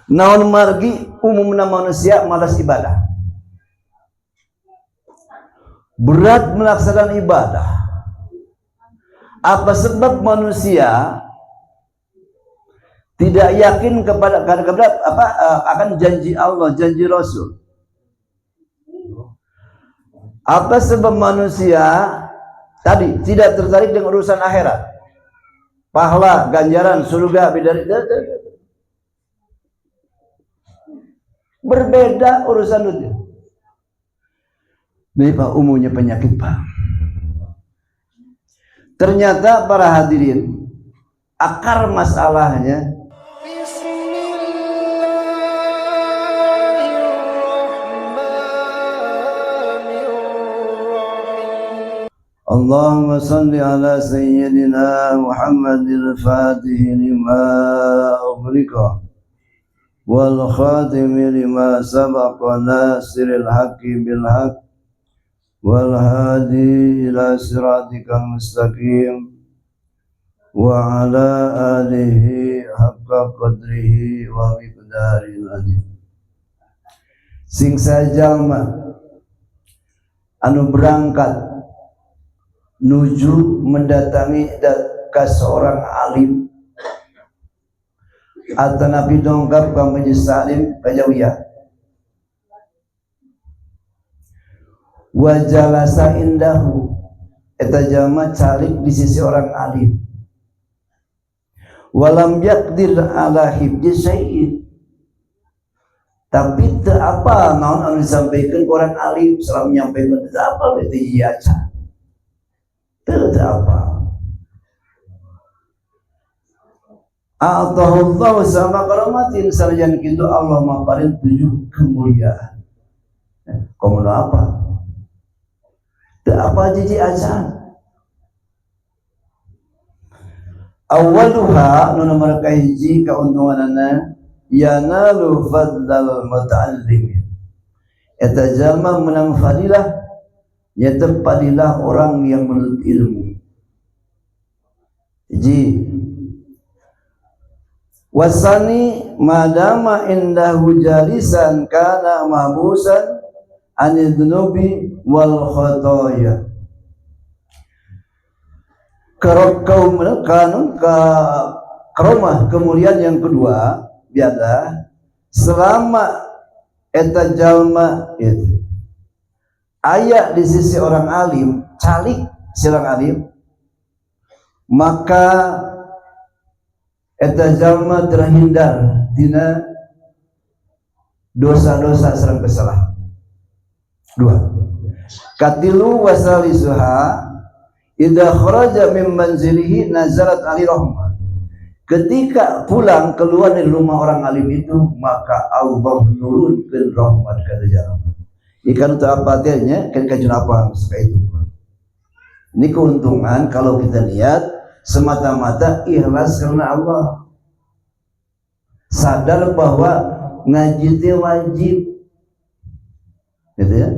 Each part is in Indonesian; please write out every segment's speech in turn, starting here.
Naon margi umumna manusia malas ibadah, berat melaksanakan ibadah. Apa sebab manusia tidak yakin kepada akan janji Allah, janji Rasul? Apa sebab manusia tadi tidak tertarik dengan urusan akhirat, pahala, ganjaran, surga, bidadari? Berbeda urusan dunia. Ini Pak, umumnya penyakit Pak. Ternyata para hadirin, akar masalahnya Allahumma salli ala sayyidina Muhammadil Fatih lima ughliqa wal khatimi lima sabaqa nasiril haqqi bil haqq wal hadi ila siratikal mustaqim wa ala alihi haqqa qadrihi wa miqdaril azim. Sing sajalma anu berangkat nuju mendatangi ke seorang alim atau nabi dongkap ka majelis salim kajawiyah wa jalasa indahu eta jalma calik di sisi orang alim walam yaqdir ala hibji syai'in, tapi teu apa naon anu disampaikan ke orang alim selama menyampaikan teu apa itu iya aja teu apa. A'tahullahu sama karamatin, sanajan kitu Allah maparin 7 kemuliaan. Komo apa? Teu apa jiji acan. Awaluha nu nomor kahiji kauntunganana yanalu fadlal muta'allim. Eta jalma menang fadilah, nyata fadilah orang yang menuntut ilmu. Hiji wasani madama indahu jalisan kana mahbusan anil dunubi wal khotoya. Karomah kemuliaan yang kedua biada selama eta jalma itu aya di sisi orang alim, calik si orang alim, maka eta jalma terhindar dina dosa-dosa sareng kesalahan. 2. Katilu wasalisuha idza kharaja min manzilihi nazalat ali rahmah. Ketika pulang keluar dari rumah orang alim itu, maka Allah nurunkeun rahmat ka jalma. Ikan untuk apa artinya? Kan kajian apa seperti itu. Ini keuntungan kalau kita lihat semata-mata ikhlas karena Allah. Sadar bahwa ngaji itu wajib. Gitu ya.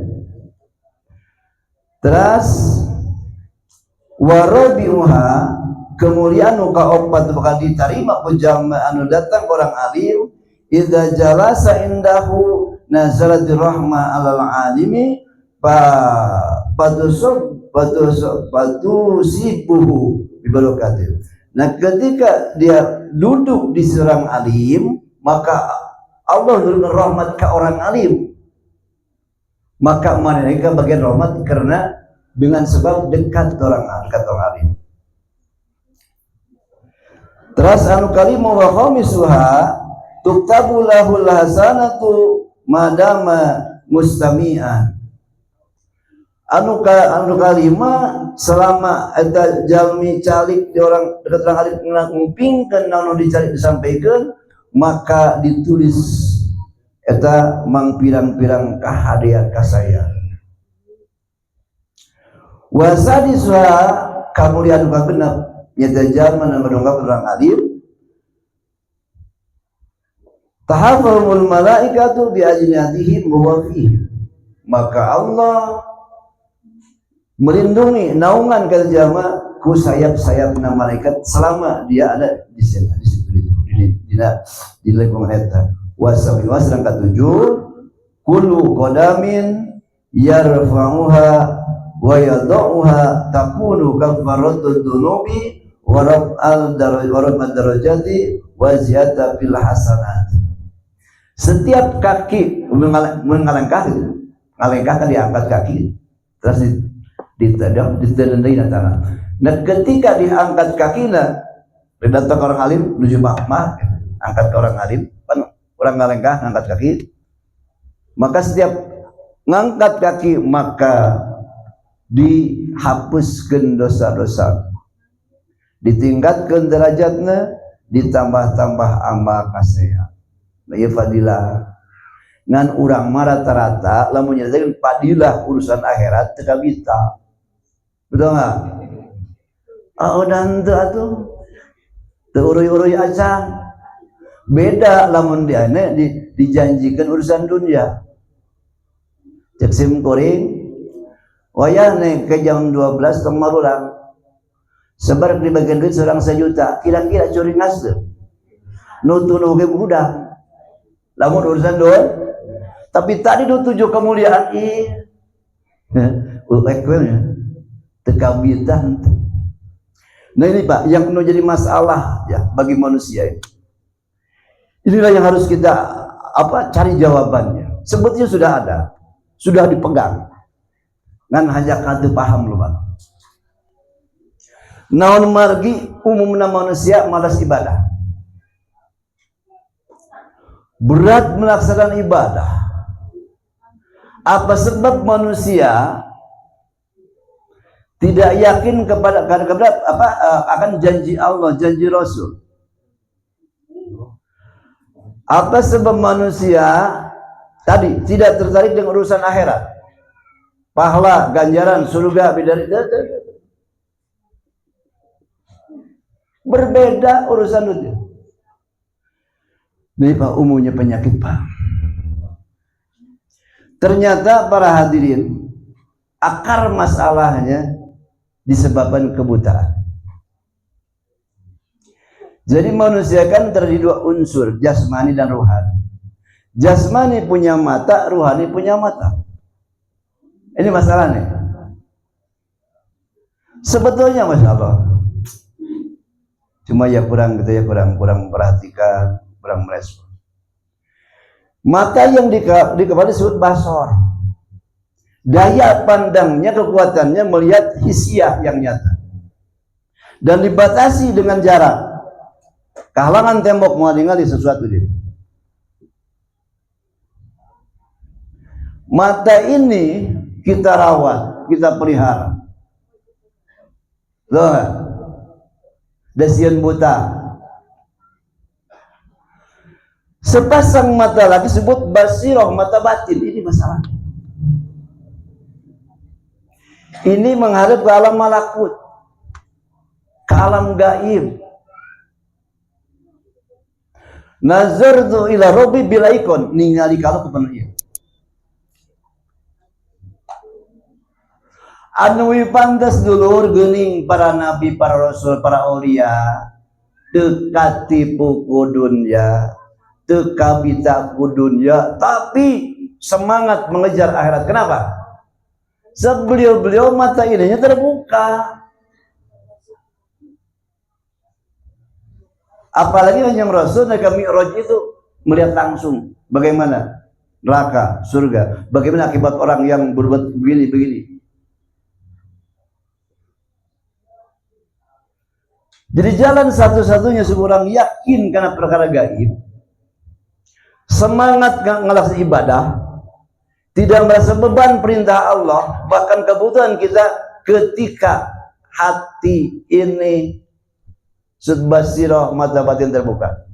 Terus warabiuha kemuliaan ka opat bakal diterima ku jalma anu datang orang alim idza jalasa indahu nazalat rahmah alal alimi patusibuhu bibarakatil. Nah ketika dia duduk di seorang alim, maka Allah memberikan rahmat ke orang alim, maka mereka bagian rahmat karena dengan sebab dekat orang alim. Terus anu kalimah wa khamisuha tuktabu lahul hasanatu madama mustami'an. Anu kalimah selama eta jalmi calik di orang dekat orang alim ngumpingkeun naon dicari disampaikan, maka ditulis eta mang pirang-pirang kahadian ka saya. Wasadiswa kemuliaan kagenep nyata jalma anu dongkap orang alim tahafumul malaikatu bi ajnatihim wa fihi, maka Allah melindungi naungan ka jalma ku sayap-sayapna malaikat selama dia ada di situ di lingkungan eta. Wasawi wasrang ketujuh, kullu qadamin yarfa'uha wa yadauha takunu kafaratud dunubi wa raf'al darajati wa ziyada fil hasanat. Setiap kaki mengalangkah diangkat kaki terus ditendai tanah. Nah ketika diangkat kakinya datang orang alim menuju mah angkat ke orang alim orang ngalengkah ngangkat kaki, maka setiap ngangkat kaki maka dihapuskan dosa-dosa, ditingkatkan derajatnya, ditambah-tambah amal kasehat. Ya fadilah ngan urang mah rata-rata lamun nyatakeun fadilah urusan akhirat teu kabita. Betul enggak? Dan teu atuh teu uruy-uruy acan. Beda lamun diana dijanjikan urusan dunia. Cek sim kuring wayahne ke jam 12 kemarurang sebar di bagian duit seorang 1 juta, kira-kira curi ngasih nutunuh ke budak lamun urusan doa. Tapi tadi tujuh kemuliaan tekabitan. Nah ini Pak yang penuh jadi masalah ya bagi manusia ini. Inilah yang harus kita cari jawabannya. Sebetulnya sudah ada, sudah dipegang. Ngan hanya kadu paham loh Pak. Naon margi umumna manusia malas ibadah. Berat melaksanakan ibadah. Apa sebab manusia tidak yakin kepada akan janji Allah, janji Rasul? Apa sebab manusia tadi tidak tertarik dengan urusan akhirat? Pahala, ganjaran, surga, bidadari. Berbeda urusan dunia. Ini Pak umumnya penyakit Pak. Ternyata para hadirin akar masalahnya disebabkan kebutaan. Jadi manusia kan terdiri dua unsur, jasmani dan rohani. Jasmani punya mata, rohani punya mata. Ini masalahnya. Sebetulnya Masya Allah, cuma ya kurang perhatikan, kurang merespon. Mata yang di kepala disebut basor. Daya pandangnya, kekuatannya melihat hisiah yang nyata. Dan dibatasi dengan jarak. Kehalangan tembok mau ningali sesuatu dia. Mata ini kita rawat, kita pelihara. Loh, dasian buta. Sepasang mata lagi disebut basiroh, mata batin. Ini masalah. Ini menghadap ke alam malakut, ke alam gaib. Nazartu ila rabbi bila ikon, ningali kalau kepada ieu. Anu pantas dulur geuning para nabi, para rasul, para aulia, teu katipu ku dunya, teu kabita ku dunya, tapi semangat mengejar akhirat. Kenapa? Sebeliau-beliau mata ininya terbuka. Apalagi hanya Rasul naik Mi'raj itu melihat langsung bagaimana neraka, surga, bagaimana akibat orang yang berbuat begini. Jadi jalan satu-satunya seorang yakin karena perkara gaib, semangat ngelaksanakan ibadah, tidak merasa beban perintah Allah, bahkan kebutuhan kita ketika hati ini Sudbasirah, mata batin terbuka.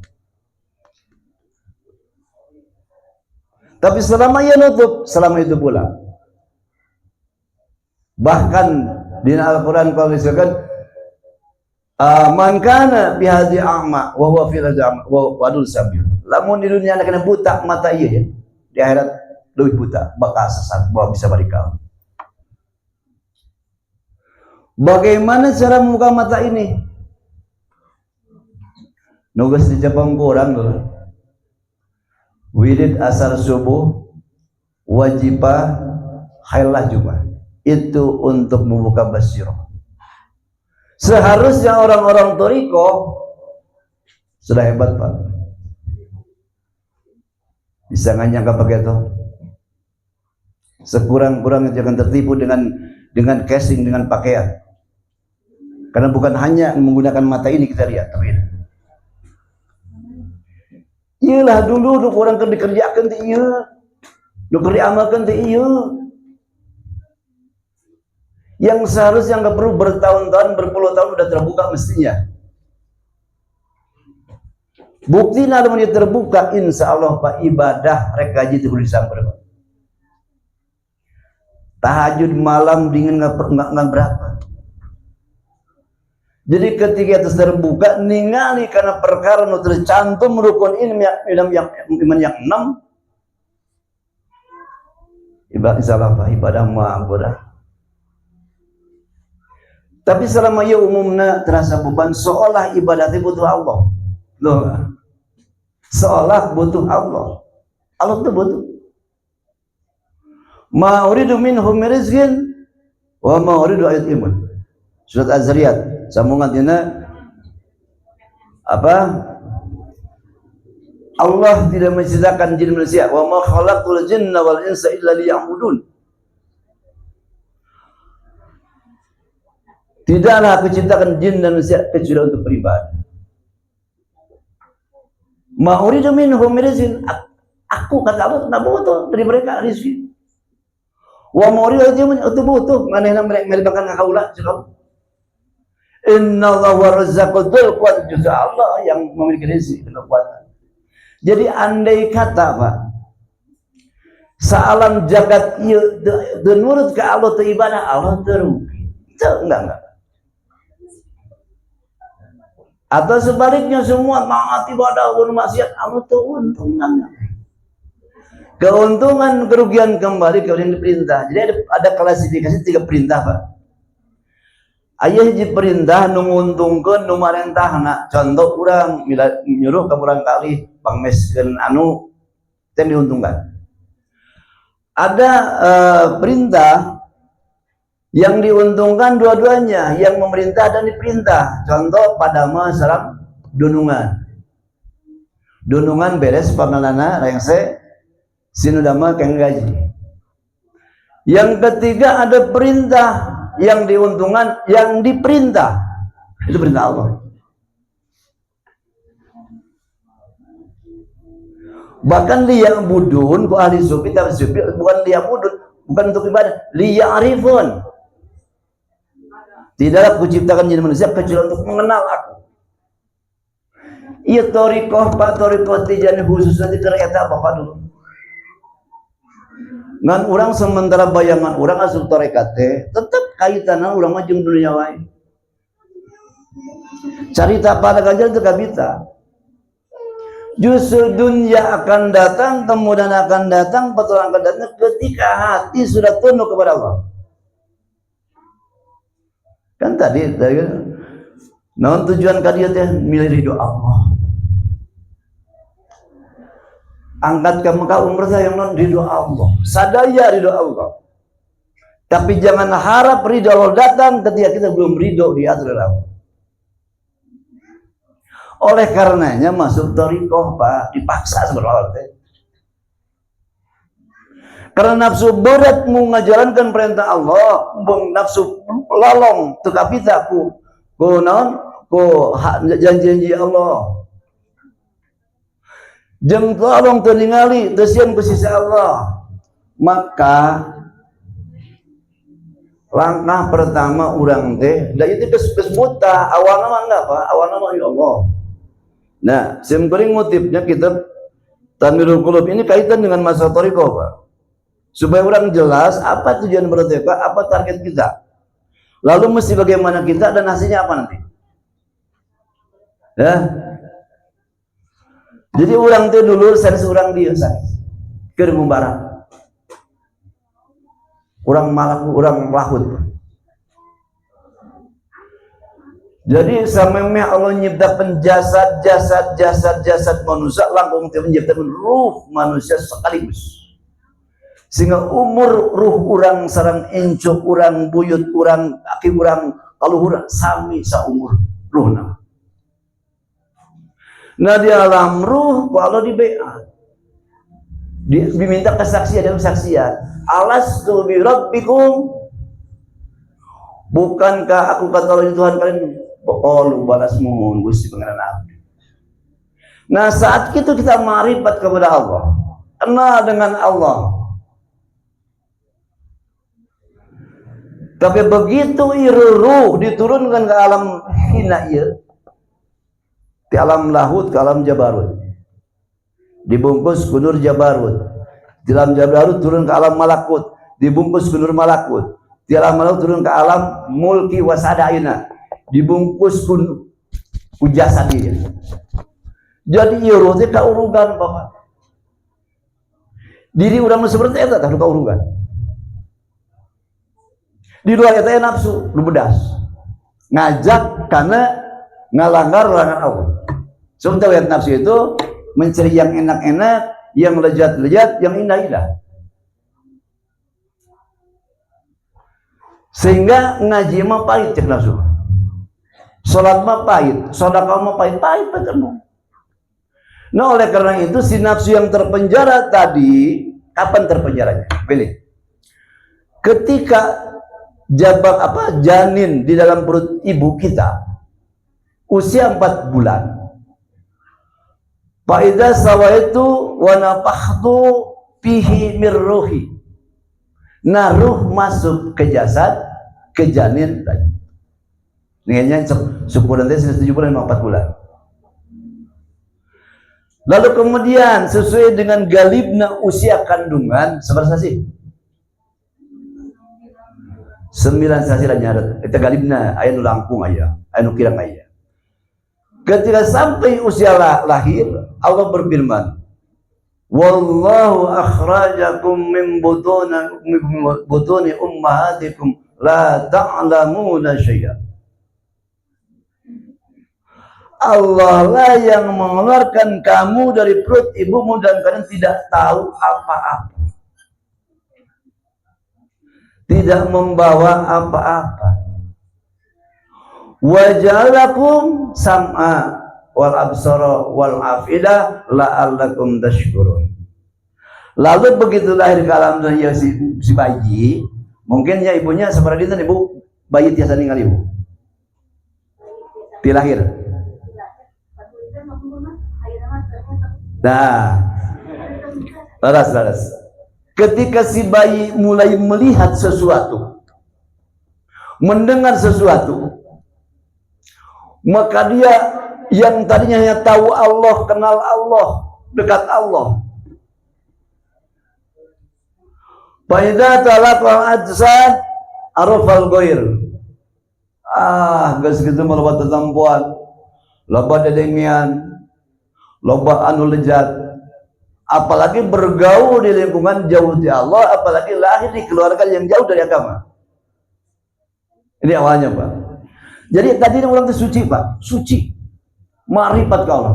Tapi selama ia nutup, selama itu pula. Bahkan di Al-Quran kalau disebutkan man kana bihadzi a'ma wa huwa fil a'ma wa wadul sabil. Lamun di dunia anak kena buta mata ieu ya. Di akhirat leuwih buta, bakal sesat, bawa bisa barikal. Bagaimana cara membuka mata ini? Nugas di Jepang kurang loh. wirid asar subuh, wajibah, khailah Jumat. Itu untuk membuka basirah. Seharusnya orang-orang toriko sudah hebat Pak, bisa nggak nyangka begitu. Sekurang-kurangnya jangan tertipu dengan casing, dengan pakaian, karena bukan hanya menggunakan mata ini kita lihat, tapi iyalah dulu orang dikerjakan ti iya, diamalkan ti iya, yang seharusnya nggak perlu bertahun-tahun, berpuluh tahun udah terbuka mestinya. Bukti namanya terbuka, insya Allah Pak, ibadah rek gaji itu boleh disamper. Tahajud malam dingin nggak berapa. Jadi ketika itu terbuka, ningali karena perkara nu tercantum rukun ini iman yang 6. Insya Allah Pak, ibadah mudah. Tapi selama ia umumnya terasa beban, seolah ibadah itu butuh Allah. Loh, seolah butuh Allah. Allah itu butuh. Ma uridu minhum rizqin wa ma uridu ayat iman. Surat Az-Zariyat. Sambungan dina apa? Allah tidak menciptakan jin manusia. Wa ma khalaqul jinna wal insa illa liya'budun. Tidaklah aku ciptakan jin dan manusia kecuali untuk beribadah. Ma uridu minhum rizqin. Aku kata Allah tidak butuh dari mereka rizki. Wa ma uridu itu butuh. Manehna mereka ngakaula cukup. Inna Allah wa razzaqul quwwat, juga Allah yang memiliki rezeki kekuatan. Jadi andai kata Pak, sealam jagat ieu nurut ke Allah teu ibadah, Allah terugi. Enggak. Atau sebaliknya semua taat ibadah pun maksiat, Allah teu untungan. Keuntungan kerugian kembali ke yang diperintah. Jadi ada klasifikasi 3 perintah Pak. Ayah hiji perintah menguntungkan nu marentahna. Contoh urang nyuruh ka urang kali pangmeskeun anu teh diuntungkan. Ada perintah yang diuntungkan dua-duanya, yang memerintah dan diperintah. Contoh pada masalah dunungan. Dunungan beres pamalana rengse sinudama keng gaji. Yang ketiga ada perintah yang diuntungkan, yang diperintah. Itu perintah Allah. Bahkan liya'budun, ku ahli sufi, bukan liya'budun, bukan untuk ibadah, liya'rifun. Tidaklah kuciptakan jin manusia kecuali untuk mengenal aku. Iya torikoh Pak, torikoh tijani khusus nanti ternyata apa dulu. Ngan orang sementara bayangan orang asup tarekat teh tetap kaitanna urang mah jeung dunia wae. Carita pada ganjar teu kabita. Justru dunia akan datang, kemudian akan datang, petualang akan datang ketika hati sudah tunduk kepada Allah. Kan tadi naon tujuan ka dieu teh milih ridho Allah. Angkat ke Mekah umrah yang non ridho Allah, sadaya ridho Allah. Tapi jangan harap ridho Allah datang ketika kita belum ridho diatur Allah. Oleh karenanya masuk thariqah Pak, dipaksa sebenarnya. Karena nafsu berat mengajarankan perintah Allah, nafsu lalong tu kapita ku naon ku janji-janji Allah. Jeung tolong teu ningali teu sieun ku sisa Allah. Maka langkah pertama urang teh da ieu geus buta, awalna mah enggak Pak, awalna mah ya Allah. Nah, simkuring motifnya kitab Tanwirul Qulub ini kaitan dengan masalah thariqah Pak. Supaya orang jelas apa tujuan berthariqah, apa target kita. Lalu mesti bagaimana kita dan hasilnya apa nanti. Ya. Jadi orang itu dulu saya seorang dia keur ngumbara. Orang malak, orang lahut. Jadi sampai Allah menciptakan jasad manusia, langsung menciptakan ruh manusia sekaligus. Sehingga umur ruh orang sarang encok orang buyut orang aki orang kaluhur sami saumur ruh nama. Nah di alam ruh kalau di BA diminta kesaksian dalam kesaksian. Alastu bi rabbikum, bukankah aku kata oleh Tuhan kalian? Qalu balas mohon Gusti pangeran abdi. Nah saat itu kita marifat kepada Allah, kenal dengan Allah. Tapi begitu ruh diturunkan ke alam hina ieu, di alam lahut ke alam jabarut, dibungkus ke nur jabarut, di alam jabarut turun ke alam malakut, dibungkus ke nur malakut, di alam malakut turun ke alam mulki wasadaina, dibungkus ku jasad dia. Jadi ieu ruh teh kaurugan Bapak. Diri urang seperti eta tah kaurugan. Di luar eta nafsu nu bedas. Ngajak karena ngalanggar larangan Allah. Sementara nafsu itu mencari yang enak-enak, yang lezat-lezat, yang indah-indah. Sehingga ngaji mah pahit cek nafsu. Salat mah pahit, sedekah mah pahit betul. Nah oleh karena itu si nafsu yang terpenjara tadi, kapan terpenjaranya? Pilih. Ketika janin di dalam perut ibu kita usia 4 bulan. Fa idza sawaitu wa nafakhtu fihi mir ruhi. Nah ruh masuk ke jasad, ke janin tadi. Nihanya syukuran teh 7 bulan 4 bulan. Lalu kemudian sesuai dengan galibna usia kandungan seberapa sih? 9 sasi lah nyaret. Itu galibna aya nu langkung aya, aya nu kirang aya. Ketika sampai usia lahir, Allah berfirman, "Wallahu akhrajakum min butuni ummahatikum la ta'lamuna syai'a." Allah lah yang mengeluarkan kamu dari perut ibumu dan kalian tidak tahu apa-apa. Tidak membawa apa-apa. Wa ja'alakum sam'a wal absara wal afida la'allakum tashkurun. Lalu begitu lahir ke alam dunia si bayi, mungkin ya ibunya seperti itu, ibu bayi tiasa ninggal ibu. Di lahir. Nah, laras. Ketika si bayi mulai melihat sesuatu, mendengar sesuatu, maka dia yang tadinya hanya tahu Allah, kenal Allah, dekat Allah. Faidah talaqal ajsad arafal ghair. Geus kitu mah tetempuan, loba dedengian, loba anu lezat. Apalagi bergaul di lingkungan jauh dari Allah, apalagi lahir di keluarga yang jauh dari agama. Ini awalnya Pak. Jadi tadi orang itu suci Pak, suci, ma'rifat ke Allah,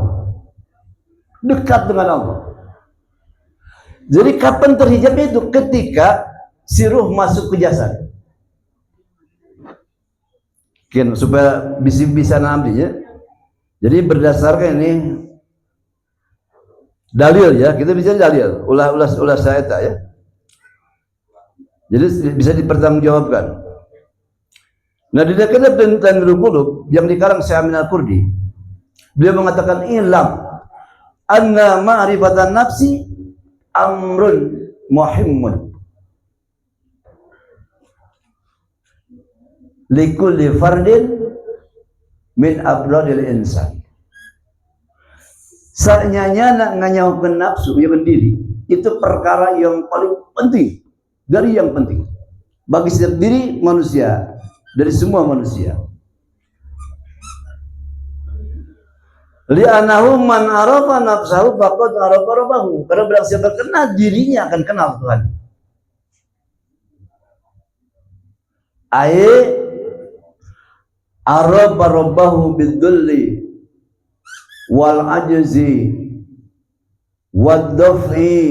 dekat dengan Allah. Jadi kapan terhijab itu? Ketika si ruh masuk ke jasad. Supaya bisa namanya. Jadi berdasarkan ini dalil ya, kita bisa dalil, ulah saya ya. Jadi bisa dipertanggungjawabkan. Nah di dekat tentang Qulub yang dikarang Syekh Amin Al-Qurdi, beliau mengatakan ilam anna ma'rifatan nafsi amrun muhimmun likulli fardin min abradil insan. Sanyanya nak nganyaukeun nafsu yang diri itu perkara yang paling penting dari yang penting bagi setiap diri manusia, dari semua manusia. Li'annahu man arafa nafsahu faqad arafa rabbahu. Karena barang siapa kenal dirinya akan kenal Tuhan. Araba rabbahu bidulli wal ajzi wad daf'i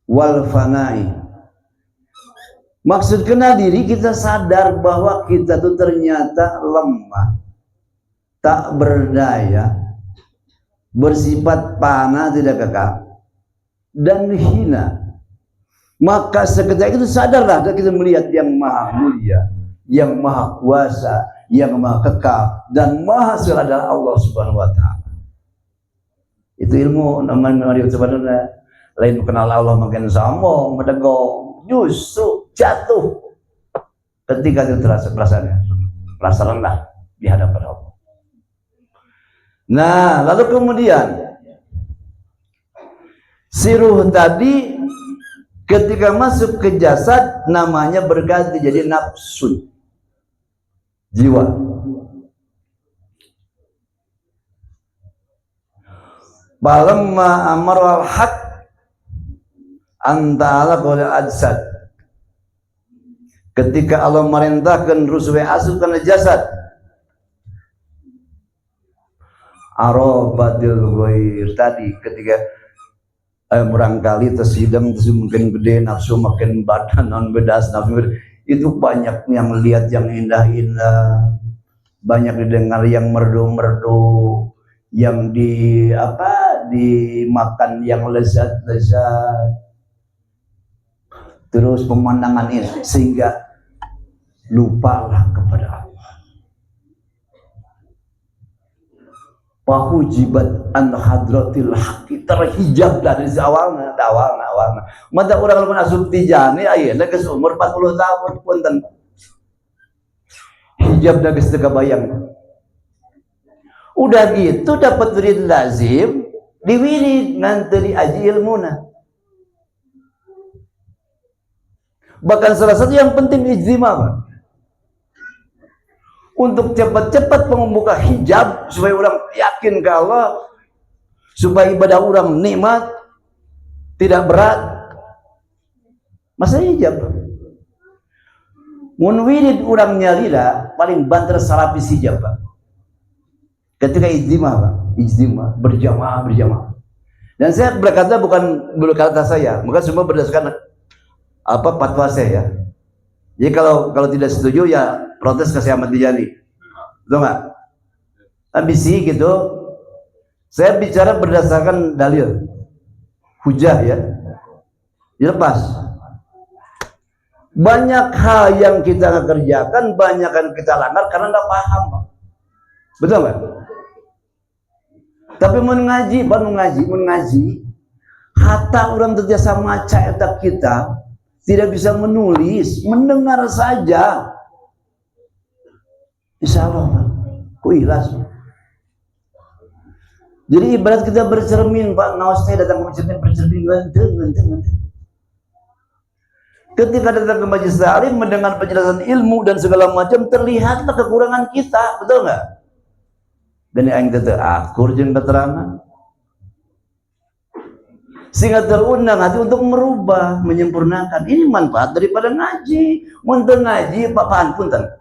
wal fanai. Maksud kenal diri, kita sadar bahwa kita tuh ternyata lemah, tak berdaya, bersifat panah, tidak kekal, dan hina. Maka seketika itu sadarlah kita melihat yang maha mulia, yang maha kuasa, yang maha kekal, dan maha suci adalah Allah Subhanahu wa Ta'ala. Itu ilmu namanya sebenarnya. Lain kenal Allah makin sombong, mendengong, justru jatuh ketika itu terasa merasa rendah di hadapan Allah. Nah, lalu kemudian si ruh tadi ketika masuk ke jasad namanya berganti jadi nafsun, jiwa. Balamma amaral haq anta'ala qawli ajsad, ketika Allah merintahkan ruh asup ke jasad, arobatil ghair tadi, ketika barangkali tersidang mungkin gede nafsu makin badan non bedas nafsu itu banyak yang lihat yang indah-indah, banyak didengar yang merdu-merdu, yang dimakan yang lezat-lezat, terus pemandangan ini sehingga lupalah kepada Allah. Pahujibat an hadratil haqi, terhijab dari awalnya. Mata orang lamun asup tijani ayeuna geus umur 40 tahun punten. Hijab da geus teu kabayang. Udah gitu dapat wirid lazim, diwirid ngan teu diaji ilmuna. Bahkan salah satu yang penting ijtima, untuk cepat-cepat membuka hijab supaya orang yakin ke Allah, supaya ibadah orang nikmat, tidak berat. Masa hijab mun wirid orang nyalira paling banter salapis hijab, Pak. Ketika ijtima berjamaah. Dan saya berkata bukan berkata saya, maka semua berdasarkan fatwa saya. Jadi kalau tidak setuju ya protes ke Syekh Ahmad Tijani, betul nggak? Habis gitu, saya bicara berdasarkan dalil, hujah ya, dilepas. Banyak hal yang kita kerjakan, banyak yang kita langgar karena nggak paham, Pak. Betul nggak? Tapi mengaji, hatta orang terjasa maca etak kita, tidak bisa menulis, mendengar saja. Insya Allah, ku ikhlas. Jadi ibarat kita bercermin, Pak, naosnya datang ke bercermin, ganteng. Ketika datang ke majelis taklim, mendengar penjelasan ilmu dan segala macam, terlihatlah kekurangan kita, betul nggak? Dan yang kita akur jeung keterangan, sehingga terundang hati untuk merubah, menyempurnakan. Ini manfaat daripada ngaji. Muntah ngaji, Bapak punten,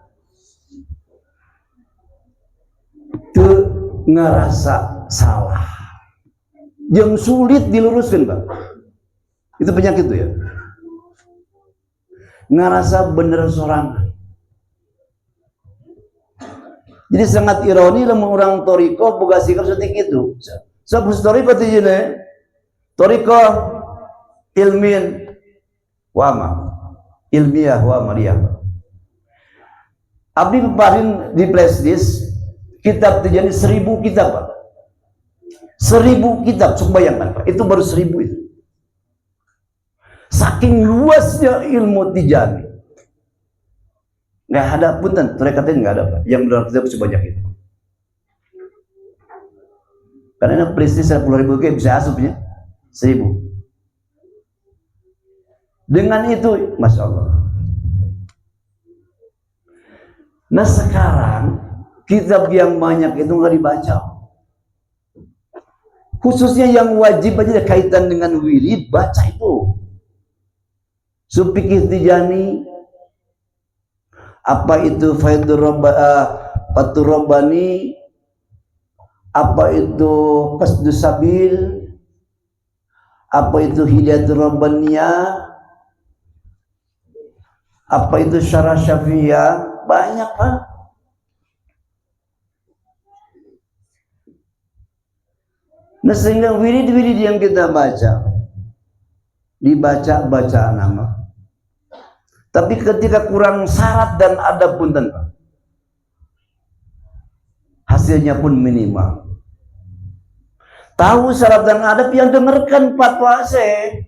tuh ngerasa salah, yang sulit diluruskan, Pak. Itu penyakit tuh ya. Ngerasa bener sorangan. Jadi sangat ironi lamun orang toriko boga sikap seperti itu. Sebab toriko teh toriko ilmiah wa amaliyah. Abdi paparin di flashdisk kitab terjadi 1000 kitab, Pak. 1000 kitab, coba bayangkan, Pak. Itu baru 1000 itu. Saking luasnya ilmu Tijani. Nggak ada punten, terekatin nggak ada, Pak. Yang benar kitab sebanyak itu. Karena prestis 10.000 bisa asupnya 1000. Dengan itu, Masya Allah. Nah sekarang kitab yang banyak itu nggak dibaca. Khususnya yang wajib aja ada kaitan dengan wirid, baca itu. Fikih Tijani, Apa itu Fathur Rabbani, apa itu Qasdus Sabil, apa itu Hidayatul Rabbaniyah, apa itu Syarah Syafi'iyah, banyak Pak. Nah, sehingga wirid-wirid yang kita baca dibaca nama, tapi ketika kurang syarat dan adab pun tentu hasilnya pun minimal. Tahu syarat dan adab, yang dengarkan fatwa saya,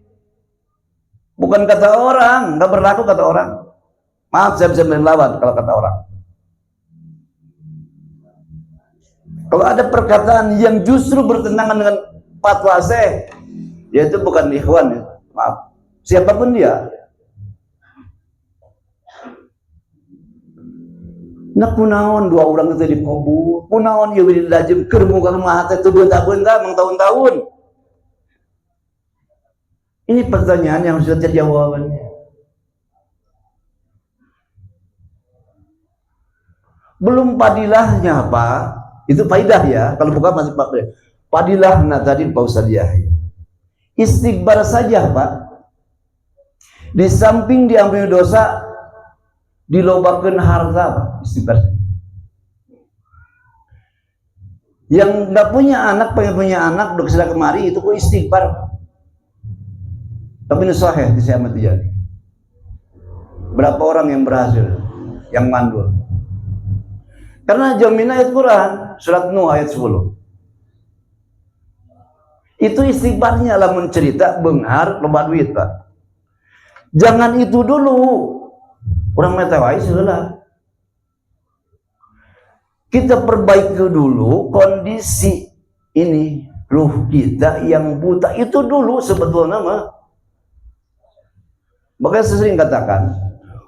bukan kata orang, nggak berlaku kata orang. Maaf, saya bisa melawan kalau kata orang. Kalau ada perkataan yang justru bertentangan dengan fatwa saya, yaitu bukan ikhwan, ya. Maaf, siapapun dia. Nah, kunaon dua orang itu dikubur, kunaon ya wili lajim kermu kalau mahate itu benda-benda mang tahun-tahun. Ini pertanyaan yang harus ada jawabannya. Belum padilahnya Pak, itu faidah ya, kalau bukan masih Pak. Padilah tadi Pak Ustaz Yahya. Istighbar saja Pak. Di samping diampuni dosa, dilobakan harta Pak. Istighbar. Yang nggak punya anak, pengen punya anak, udah kesana kemari, itu kok istighbar. Tapi ini sahih di saya mati jadi. Berapa orang yang berhasil, yang mandul? Karena jamin ayat Quran, surat Nuh ayat 10. Itu istighbarnya lah mencerita benghar loba duit Pak. Jangan itu dulu. Orang metawai sudah. Kita perbaiki dulu kondisi ini, ruh kita yang buta itu dulu sebetulnya mah. Makanya saya sering katakan,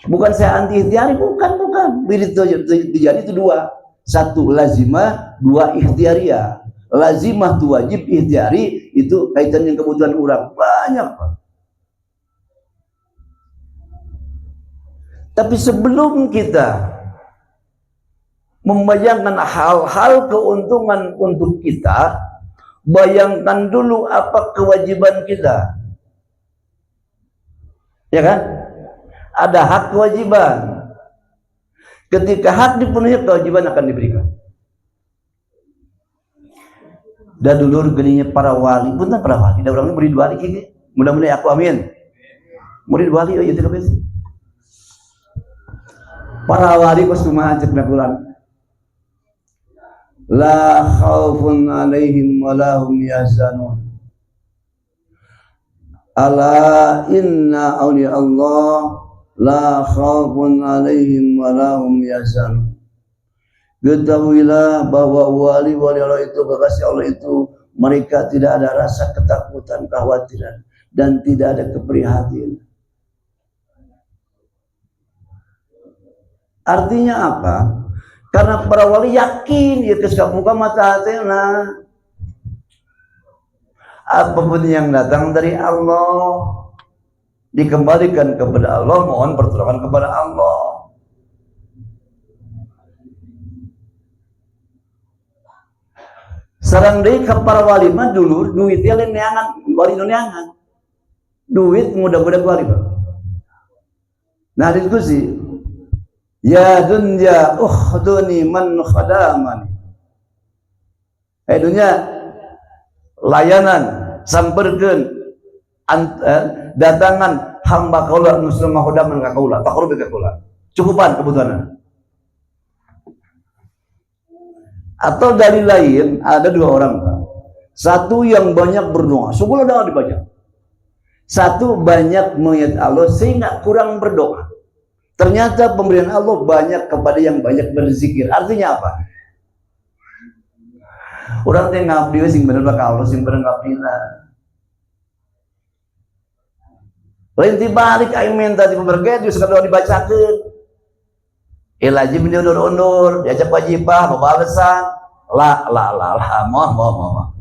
bukan saya anti ikhtiari, bukan. Wirid terjadi itu dua. Satu lazimah, dua ikhtiariyah. Lazimah itu wajib, ikhtiari itu kaitan dengan kebutuhan orang. Banyak Pak. Tapi sebelum kita membayangkan hal-hal keuntungan untuk kita, bayangkan dulu apa kewajiban kita. Ya kan? Ada hak kewajiban. Ketika hak dipenuhi, kewajiban akan diberikan. Dan dulu geninya para wali, punten para wali, da urang murid wali kieu. Mudah-mudahan aku amin. Murid wali ieu teh kabeh. Para wali pas kumaha cek Quran. La khaufun alaihim wa lahum yahzanun. Ala inna awliya Allah la khaufun alaihim wa lahum yahzanun. Ketahuilah bahwa wali-wali Allah itu, kekasih Allah itu, mereka tidak ada rasa ketakutan, kekhawatiran, dan tidak ada keprihatinan. Artinya apa? Karena para wali yakin ya kesamuka mata hatena. Apapun yang datang dari Allah dikembalikan kepada Allah, mohon pertolongan kepada Allah. Sarang deui ka para wali mah dulu duitnya lain neangan, wali neangan. Duit mudah-mudahan wali. Nah, diskusi. Ya dunya ukhduni man khadamani. Hai dunya, layanan samperkeun datangan hamba kaula nu sedang ngahadaman ka kaula, taqarrub ka kaula. Cukupan kebutuhan. Atau dari lain ada dua orang Pak. Satu yang banyak berdoa, sebulan doa dibaca. Satu banyak mengingat Allah sehingga kurang berdoa. Ternyata pemberian Allah banyak kepada yang banyak berzikir. Artinya apa? Orang yang ngabdi sing bener ka Allah, sing bener ngabdi na. Lain dibalik aing minta di pemberget geus doa dibacakeun. Ilaji menundur-undur, diajak wajibah, pembalasan, lah, moh.